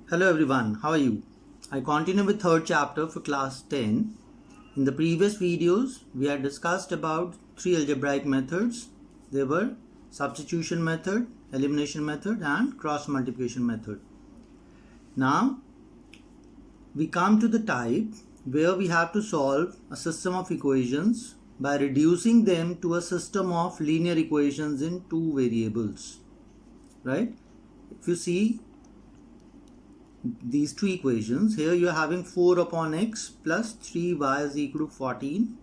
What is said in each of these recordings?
Hello everyone, how are you? I continue with third chapter for class 10. In the previous videos, we had discussed about three algebraic methods. They were substitution method, elimination method and cross multiplication method. Now, we come to the type where we have to solve a system of equations by reducing them to a system of linear equations in two variables. Right? If you see these two equations, here you are having 4 upon x plus 3y is equal to 14,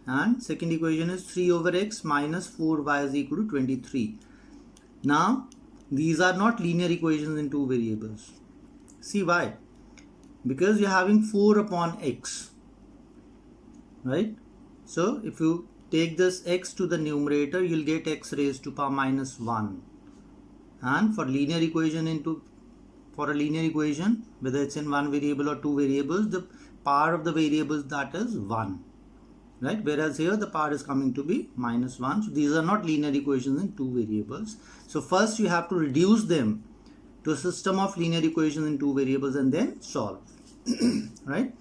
and second equation is 3 over x minus 4y is equal to 23. Now these are not linear equations in two variables. See why? Because you are having 4 upon x, right? So if you take this x to the numerator, you will get x raised to power minus 1. And for a linear equation, whether it's in one variable or two variables, the power of the variables, that is 1, right? Whereas here the power is coming to be minus 1. So these are not linear equations in two variables. So first you have to reduce them to a system of linear equations in two variables and then solve. Right?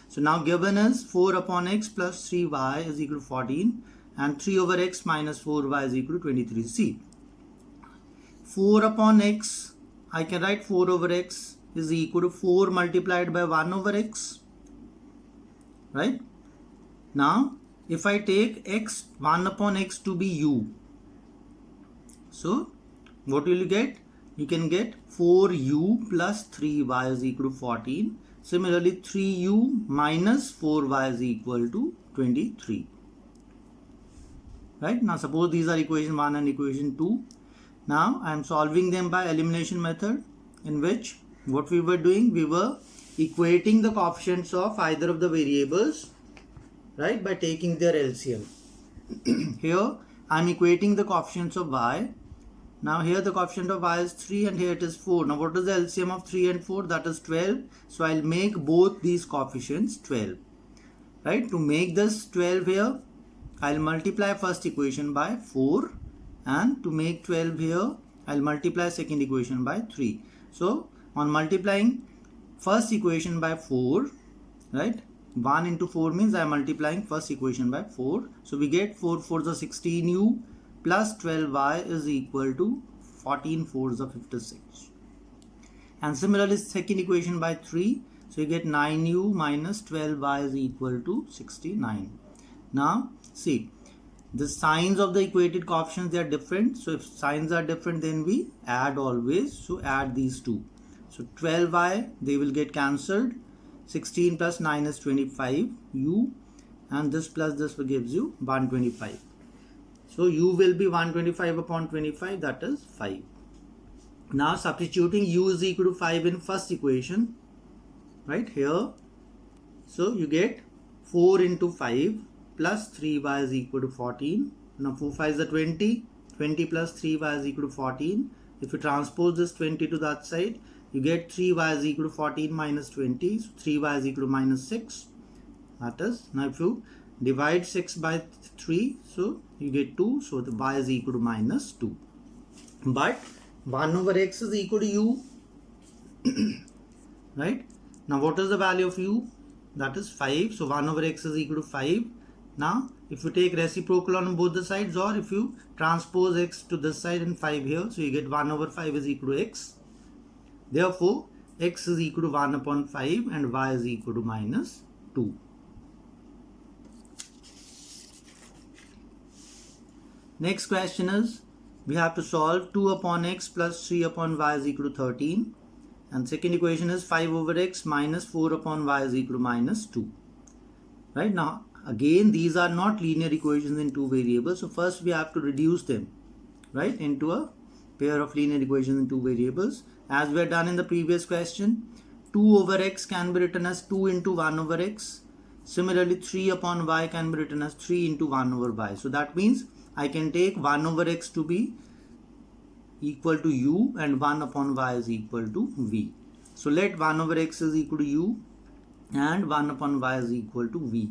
So now given is 4 upon x plus 3y is equal to 14 and 3 over x minus 4y is equal to 23. See, 4 upon x, I can write 4 over x is equal to 4 multiplied by 1 over x, right? Now if I take x, 1 upon x to be u, so what will you get? You can get 4u plus 3y is equal to 14. Similarly 3u minus 4y is equal to 23. Right? Now suppose these are equation 1 and equation 2. Now I am solving them by elimination method, in which what we were doing, we were equating the coefficients of either of the variables, right, by taking their LCM. Here I am equating the coefficients of y. Now here the coefficient of y is 3 and here it is 4. Now what is the LCM of 3 and 4? That is 12. So I'll make both these coefficients 12. Right? To make this 12 here, I'll multiply first equation by 4, and to make 12 here, I'll multiply second equation by 3. So on multiplying first equation by 4, right, 1 into 4 means I am multiplying first equation by 4. So we get 4 4s are 16u plus 12y is equal to 14 4s are 56. And similarly second equation by 3. So you get 9u minus 12y is equal to 69. Now see, the signs of the equated coefficients, they are different. So if signs are different, then we add always. So add these two. So 12y, they will get cancelled. 16 plus 9 is 25 u, and this plus this gives you 125. So u will be 125 upon 25, that is 5. Now substituting u is equal to 5 in first equation, right here. So you get 4 into 5 plus 3y is equal to 14. Now 4 5 is a 20. 20 plus 3y is equal to 14. If you transpose this 20 to that side, you get 3y is equal to 14 minus 20. So 3y is equal to minus 6. That is, now if you divide 6 by 3, so you get 2. So the y is equal to minus 2. But 1 over x is equal to u. Right? Now what is the value of u? That is 5. So 1 over x is equal to 5. Now if you take reciprocal on both the sides, or if you transpose x to this side and 5 here, so you get 1 over 5 is equal to x. Therefore x is equal to 1 upon 5 and y is equal to minus 2. Next question is, we have to solve 2 upon x plus 3 upon y is equal to 13. And second equation is 5 over x minus 4 upon y is equal to minus 2. Right? Now again, these are not linear equations in two variables. So first we have to reduce them, right, into a pair of linear equations in two variables. As we had done in the previous question, 2 over x can be written as 2 into 1 over x. Similarly 3 upon y can be written as 3 into 1 over y. So that means I can take 1 over x to be equal to u and 1 upon y is equal to v. So let 1 over x is equal to u and 1 upon y is equal to v.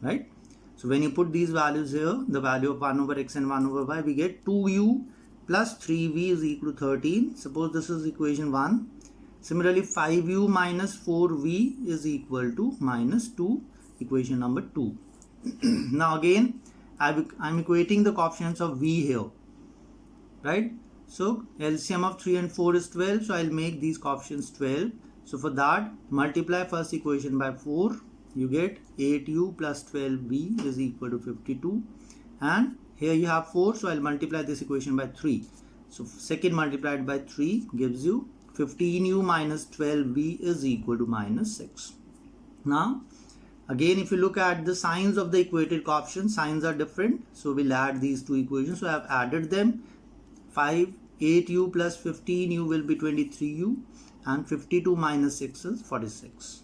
Right? So when you put these values here, the value of 1 over x and 1 over y, we get 2u plus 3v is equal to 13. Suppose this is equation 1. Similarly, 5u minus 4v is equal to minus 2, equation number 2. Now again, I'm equating the coefficients of v here, right? So LCM of 3 and 4 is 12, so I'll make these coefficients 12. So for that, multiply first equation by 4, you get 8u plus 12v is equal to 52, and here you have 4, so I'll multiply this equation by 3. So second multiplied by 3 gives you 15u minus 12v is equal to minus 6. Now again, if you look at the signs of the equated coefficients, signs are different, so we'll add these two equations. So I have added them. 8u plus 15u will be 23u, and 52 minus 6 is 46.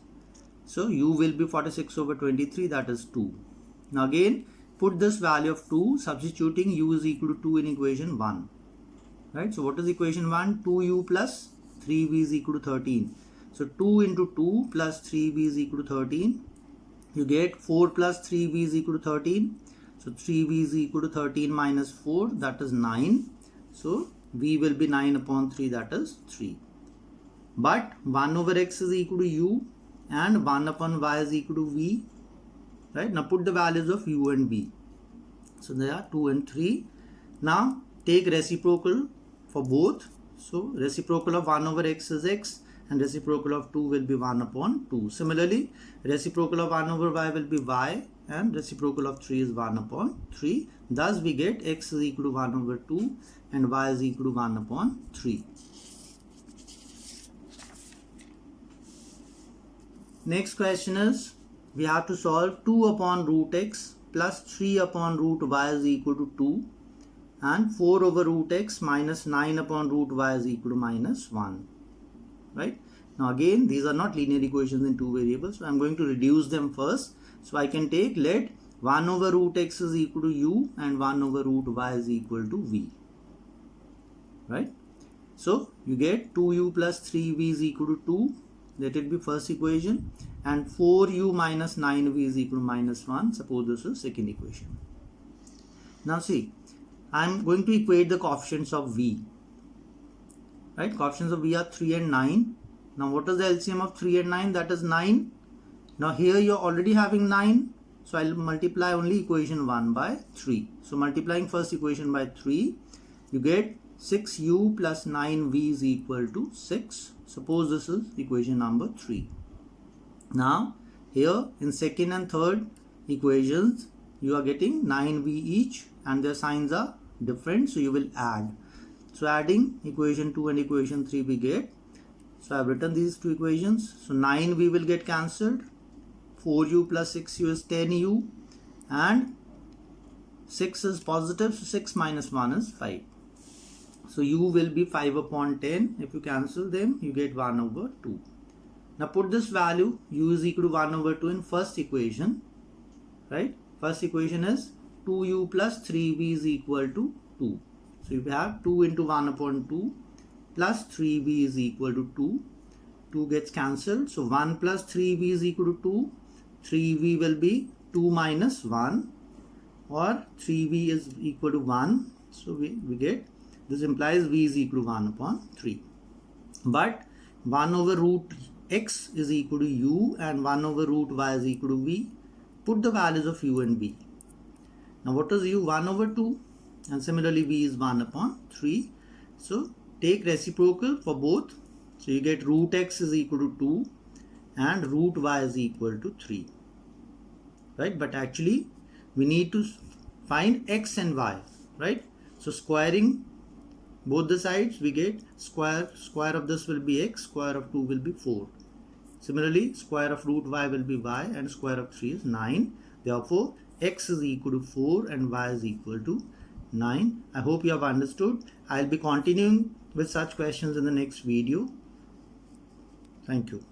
So u will be 46 over 23, that is 2. Now again, put this value of 2, substituting u is equal to 2 in equation 1. Right? So what is equation 1? 2u plus 3v is equal to 13. So 2 into 2 plus 3v is equal to 13. You get 4 plus 3v is equal to 13. So 3v is equal to 13 minus 4, that is 9. So v will be 9 upon 3, that is 3. But 1 over x is equal to u and 1 upon y is equal to v. Right? Now put the values of u and v. So there are 2 and 3. Now take reciprocal for both. So reciprocal of 1 over x is x, and reciprocal of 2 will be 1 upon 2. Similarly, reciprocal of 1 over y will be y, and reciprocal of 3 is 1 upon 3. Thus we get x is equal to 1 over 2 and y is equal to 1 upon 3. Next question is, we have to solve 2 upon root x plus 3 upon root y is equal to 2, and 4 over root x minus 9 upon root y is equal to minus 1. Right? Now again, these are not linear equations in two variables, so I'm going to reduce them first. So I can take, let 1 over root x is equal to u and 1 over root y is equal to v. Right? So you get 2u plus 3v is equal to 2. Let it be first equation. And 4u minus 9v is equal to minus 1. Suppose this is second equation. Now see, I'm going to equate the coefficients of v. Right? Coefficients of v are 3 and 9. Now what is the LCM of 3 and 9? That is 9. Now here you are already having 9. So I'll multiply only equation 1 by 3. So multiplying first equation by 3, you get 6u plus 9v is equal to 6. Suppose this is equation number 3. Now here in second and third equations, you are getting 9v each and their signs are different. So you will add. So adding equation 2 and equation 3 we get. So I have written these two equations. So 9v will get cancelled. 4u plus 6u is 10u. And 6 is positive. So 6 minus 1 is 5. So u will be 5 upon 10. If you cancel them, you get 1 over 2. Now put this value, u is equal to 1 over 2 in first equation. Right? First equation is 2u plus 3v is equal to 2. So you have 2 into 1 upon 2 plus 3v is equal to 2. 2 gets cancelled. So 1 plus 3v is equal to 2. 3v will be 2 minus 1, or 3v is equal to 1. So we get, this implies v is equal to 1 upon 3. But 1 over root x is equal to u and 1 over root y is equal to v. Put the values of u and v. Now what is u? 1 over 2. And similarly v is 1 upon 3. So take reciprocal for both. So you get root x is equal to 2 and root y is equal to 3. Right? But actually we need to find x and y. Right? So squaring both the sides, we get square of this will be x, square of 2 will be 4. Similarly, square of root y will be y and square of 3 is 9. Therefore, x is equal to 4 and y is equal to 9. I hope you have understood. I'll be continuing with such questions in the next video. Thank you.